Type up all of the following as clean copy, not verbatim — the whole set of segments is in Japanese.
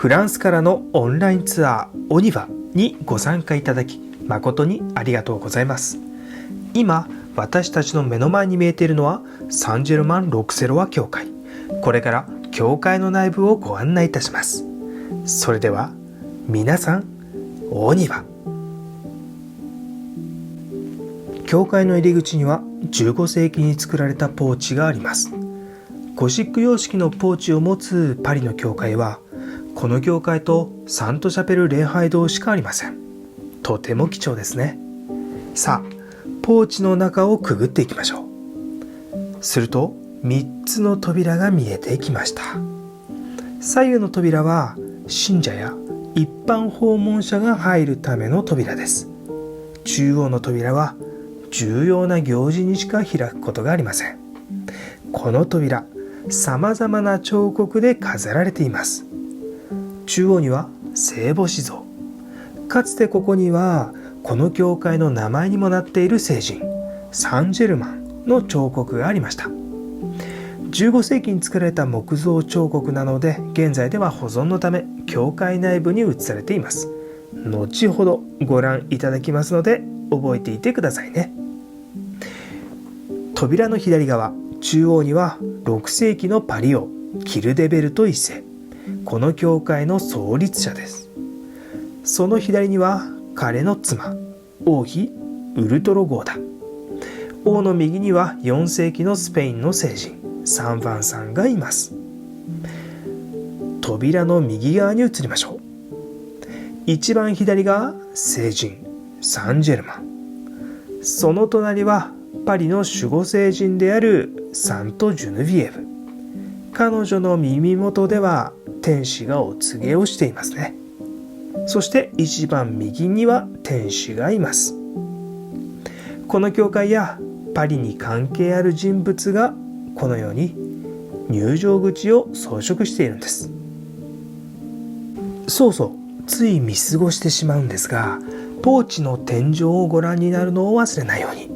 フランスからのオンラインツアーオニバにご参加いただき誠にありがとうございます。今私たちの目の前に見えているのはサンジェルマン・ロクセロワ教会。これから教会の内部をご案内いたします。それでは皆さんオニバ。教会の入り口には15世紀に作られたポーチがあります。ゴシック様式のポーチを持つパリの教会はこの教会とサントシャペル礼拝堂しかありません。とても貴重ですね。さあポーチの中をくぐっていきましょう。すると3つの扉が見えてきました。左右の扉は信者や一般訪問者が入るための扉です。中央の扉は重要な行事にしか開くことがありません。この扉、さまざまな彫刻で飾られています。中央には聖母子像。かつてここにはこの教会の名前にもなっている聖人サンジェルマンの彫刻がありました。15世紀に作られた木造彫刻なので現在では保存のため教会内部に移されています。後ほどご覧いただきますので覚えていてくださいね。扉の左側中央には6世紀のパリ王キルデベルト1世、この教会の創立者です。その左には彼の妻王妃ウルトロゴーダ。王の右には4世紀のスペインの聖人サン・ヴァンさんがいます。扉の右側に移りましょう。一番左が聖人サンジェルマン。その隣はパリの守護聖人であるサント・ジュヌビエブ。彼女の耳元では天使がお告げをしていますね。そして一番右には天使がいます。この教会やパリに関係ある人物がこのように入場口を装飾しているんです。そうそう、つい見過ごしてしまうんですが、ポーチの天井をご覧になるのを忘れないように。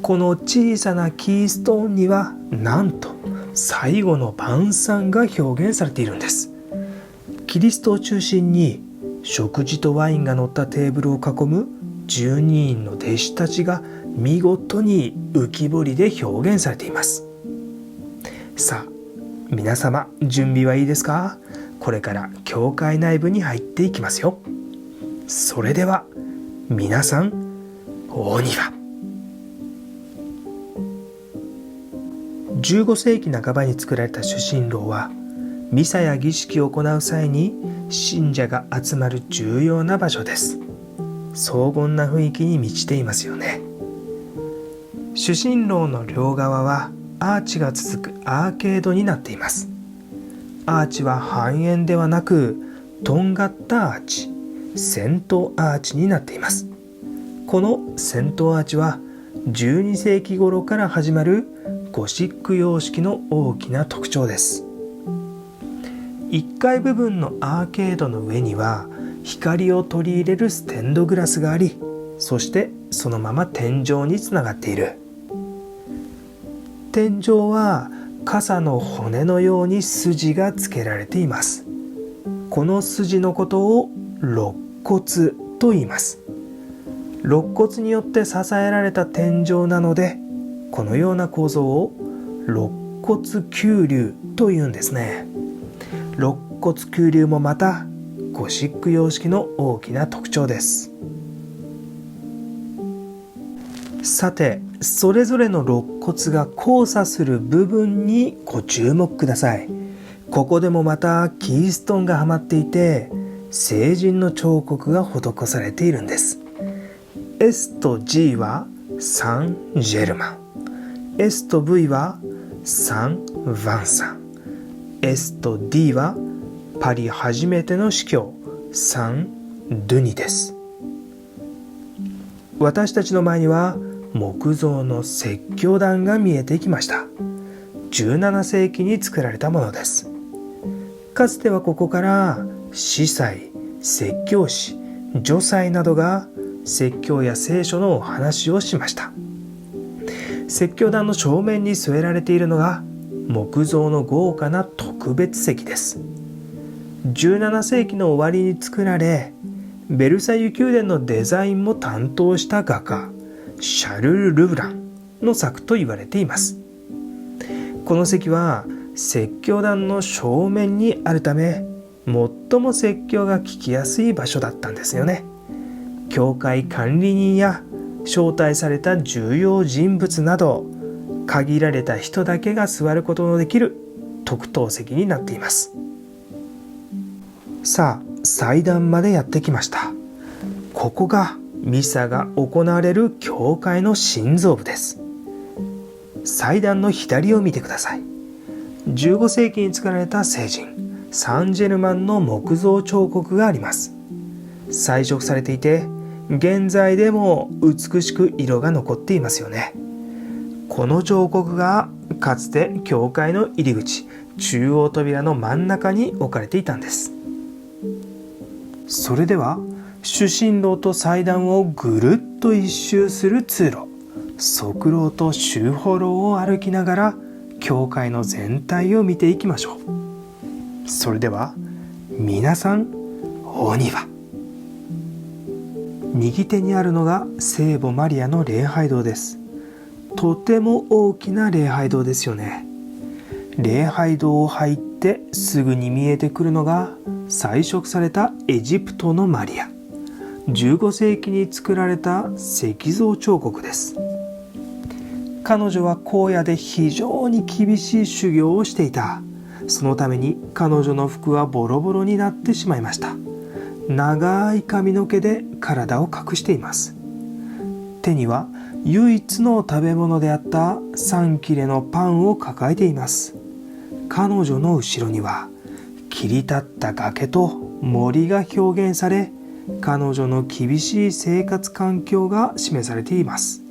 この小さなキーストーンにはなんと最後の晩餐が表現されているんです。キリストを中心に食事とワインが乗ったテーブルを囲む12人の弟子たちが見事に浮き彫りで表現されています。さあ皆様準備はいいですか？これから教会内部に入っていきますよ。それでは皆さんお庭。15世紀半ばに作られた主神楼はミサや儀式を行う際に信者が集まる重要な場所です。荘厳な雰囲気に満ちていますよね。主神楼の両側はアーチが続くアーケードになっています。アーチは半円ではなくとんがったアーチ、尖頭アーチになっています。この尖頭アーチは12世紀頃から始まるゴシック様式の大きな特徴です。1階部分のアーケードの上には光を取り入れるステンドグラスがあり、そしてそのまま天井につながっている。天井は傘の骨のように筋がつけられています。この筋のことを肋骨と言います。肋骨によって支えられた天井なので、このような構造を肋骨丘陵というんですね。肋骨丘陵もまたゴシック様式の大きな特徴です。さて、それぞれの肋骨が交差する部分にご注目ください。ここでもまたキーストーンがはまっていて、聖人の彫刻が施されているんです。S と G はサン・ジェルマン、S と V はサン・ヴァンサン、S と D はパリ初めての司教サン・ドゥニです。私たちの前には木造の説教壇が見えてきました。17世紀に作られたものです。かつてはここから司祭、説教師、助祭などが説教や聖書のお話をしました。説教壇の正面に据えられているのが木造の豪華な特別席です。17世紀の終わりに作られ、ベルサイユ宮殿のデザインも担当した画家シャルル・ルブランの作と言われています。この席は説教壇の正面にあるため、最も説教が聞きやすい場所だったんですよね。教会管理人や招待された重要人物など、限られた人だけが座ることのできる特等席になっています。さあ、祭壇までやってきました。ここがミサが行われる教会の心臓部です。祭壇の左を見てください。15世紀に作られた聖人サンジェルマンの木造彫刻があります。彩色されていて、現在でも美しく色が残っていますよね。この彫刻がかつて教会の入り口、中央扉の真ん中に置かれていたんです。それでは主神楼と祭壇をぐるっと一周する通路、側廊と修法廊を歩きながら教会の全体を見ていきましょう。それでは皆さん、お庭。右手にあるのが聖母マリアの礼拝堂です。とても大きな礼拝堂ですよね。礼拝堂を入ってすぐに見えてくるのが彩色されたエジプトのマリア。15世紀に作られた石像彫刻です。彼女は荒野で非常に厳しい修行をしていた。そのために彼女の服はボロボロになってしまいました。長い髪の毛で体を隠しています。手には唯一の食べ物であった3切れのパンを抱えています。彼女の後ろには切り立った崖と森が表現され、彼女の厳しい生活環境が示されています。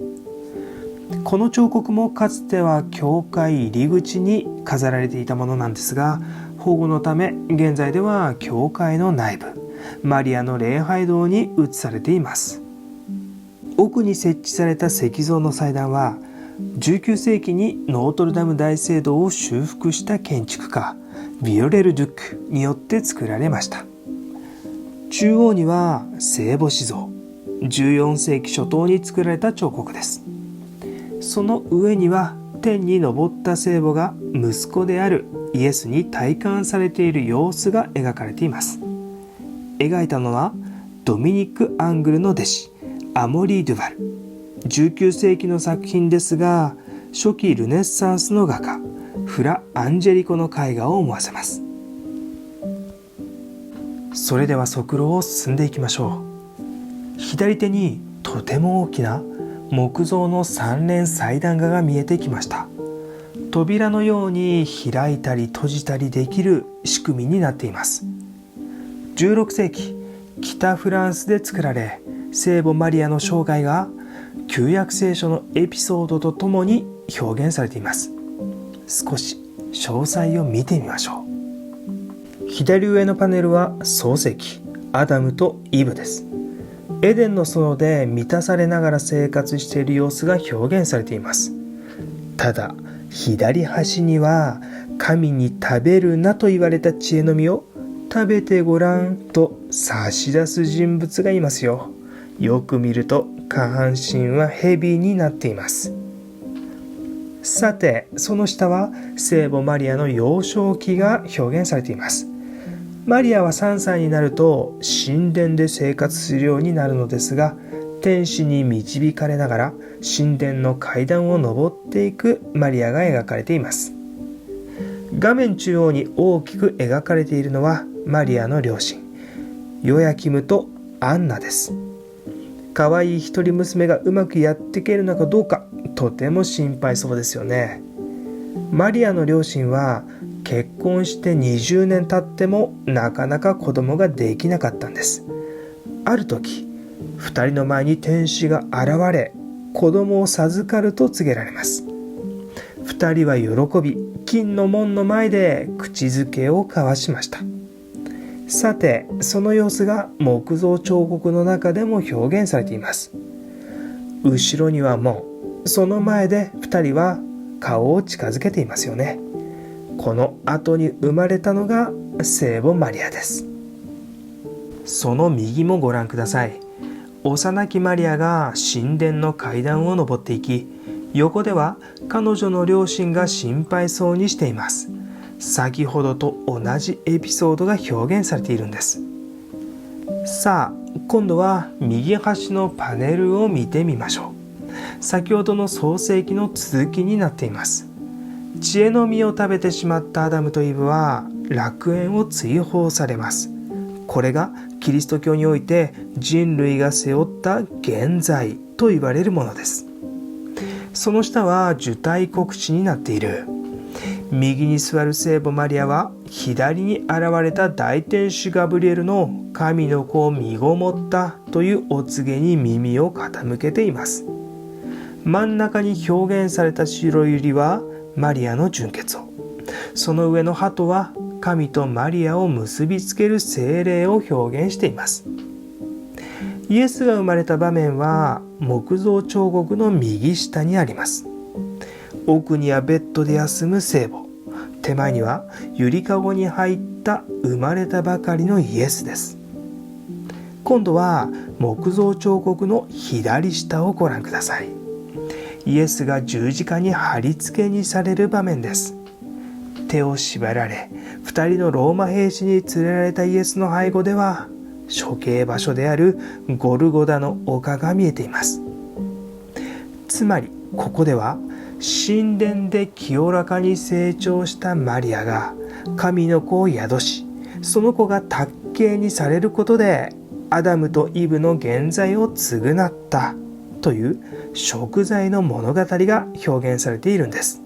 この彫刻もかつては教会入り口に飾られていたものなんですが、保護のため現在では教会の内部、マリアの礼拝堂に移されています。奥に設置された石像の祭壇は19世紀にノートルダム大聖堂を修復した建築家ビオレル・ドゥックによって作られました。中央には聖母子像、14世紀初頭に作られた彫刻です。その上には天に昇った聖母が息子であるイエスに戴冠されている様子が描かれています。描いたのはドミニク・アングルの弟子アモリー・ドゥヴァル。19世紀の作品ですが、初期ルネッサンスの画家フラ・アンジェリコの絵画を思わせます。それでは側廊を進んでいきましょう。左手にとても大きな木造の3連祭壇画が見えてきました。扉のように開いたり閉じたりできる仕組みになっています。16世紀、北フランスで作られ、聖母マリアの生涯が旧約聖書のエピソードとともに表現されています。少し詳細を見てみましょう。左上のパネルは創世記、アダムとイブです。エデンの園で満たされながら生活している様子が表現されています。ただ、左端には神に食べるなと言われた知恵の実を食べてごらんと差し出す人物がいますよ。よく見ると下半身は蛇になっています。さて、その下は聖母マリアの幼少期が表現されています。マリアは3歳になると神殿で生活するようになるのですが、天使に導かれながら神殿の階段を上っていくマリアが描かれています。画面中央に大きく描かれているのはマリアの両親、ヨヤキムとアンナです。可愛い一人娘がうまくやっていけるのかどうか、とても心配そうですよね。マリアの両親は結婚して20年経ってもなかなか子供ができなかったんです。ある時、2人の前に天使が現れ、子供を授かると告げられます。2人は喜び、金の門の前で口づけを交わしました。さて、その様子が木造彫刻の中でも表現されています。後ろには門、その前で2人は顔を近づけていますよね。この後に生まれたのが聖母マリアです。その右もご覧ください。幼きマリアが神殿の階段を上っていき、横では彼女の両親が心配そうにしています。先ほどと同じエピソードが表現されているんです。さあ、今度は右端のパネルを見てみましょう。先ほどの創世記の続きになっています。知恵の実を食べてしまったアダムとイブは楽園を追放されます。これがキリスト教において人類が背負った原罪と言われるものです。その下は受胎告知になっている。右に座る聖母マリアは左に現れた大天使ガブリエルの神の子を身ごもったというお告げに耳を傾けています。真ん中に表現された白百合はマリアの純血を、その上の鳩は神とマリアを結びつける聖霊を表現しています。イエスが生まれた場面は木造彫刻の右下にあります。奥にはベッドで休む聖母、手前にはゆりかごに入った生まれたばかりのイエスです。今度は木造彫刻の左下をご覧ください。イエスが十字架に貼り付けにされる場面です。手を縛られ、2人のローマ兵士に連れられたイエスの背後では処刑場所であるゴルゴダの丘が見えています。つまりここでは神殿で清らかに成長したマリアが神の子を宿し、その子が卓形にされることでアダムとイブの原罪を償ったという贖罪の物語が表現されているんです。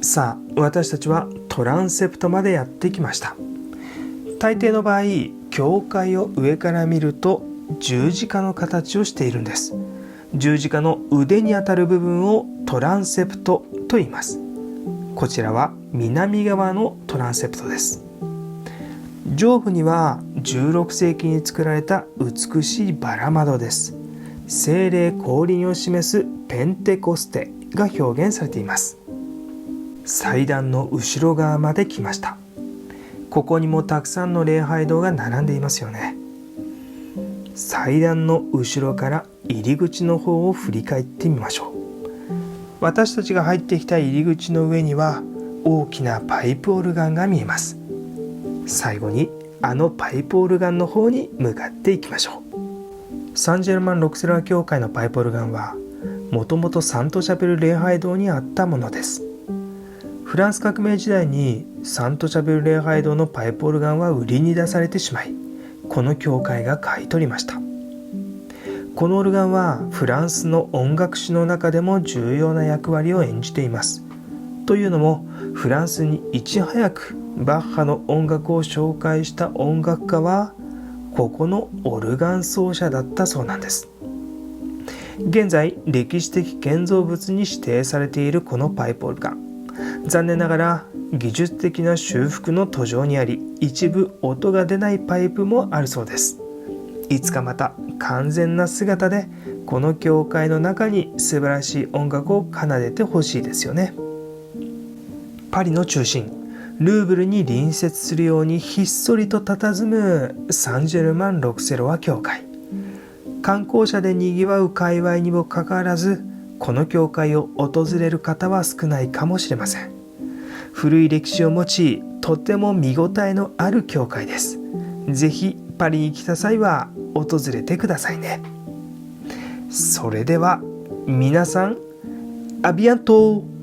さあ、私たちはトランセプトまでやってきました。大抵の場合、教会を上から見ると十字架の形をしているんです。十字架の腕にあたる部分をトランセプトと言います。こちらは南側のトランセプトです。上部には16世紀に作られた美しいバラ窓です。聖霊降臨を示すペンテコステが表現されています。祭壇の後ろ側まで来ました。ここにもたくさんの礼拝堂が並んでいますよね。祭壇の後ろから入り口の方を振り返ってみましょう。私たちが入ってきた入り口の上には大きなパイプオルガンが見えます。最後にあのパイプオルガンの方に向かっていきましょう。サンジェルマン・ロクセラー教会のパイプオルガンはもともとサントチャペル礼拝堂にあったものです。フランス革命時代にサントチャペル礼拝堂のパイプオルガンは売りに出されてしまい、この教会が買い取りました。このオルガンはフランスの音楽史の中でも重要な役割を演じています。というのも、フランスにいち早くバッハの音楽を紹介した音楽家はここのオルガン奏者だったそうなんです。現在歴史的建造物に指定されているこのパイプオルガン、残念ながら技術的な修復の途上にあり、一部音が出ないパイプもあるそうです。いつかまた完全な姿でこの教会の中に素晴らしい音楽を奏でてほしいですよね。パリの中心ルーブルに隣接するようにひっそりと佇むサンジェルマン・ロクセロワ教会。観光者でにぎわう界隈にもかかわらず、この教会を訪れる方は少ないかもしれません。古い歴史を持ち、とても見応えのある教会です。ぜひパリに来た際は訪れてくださいね。それでは皆さん、アビアント。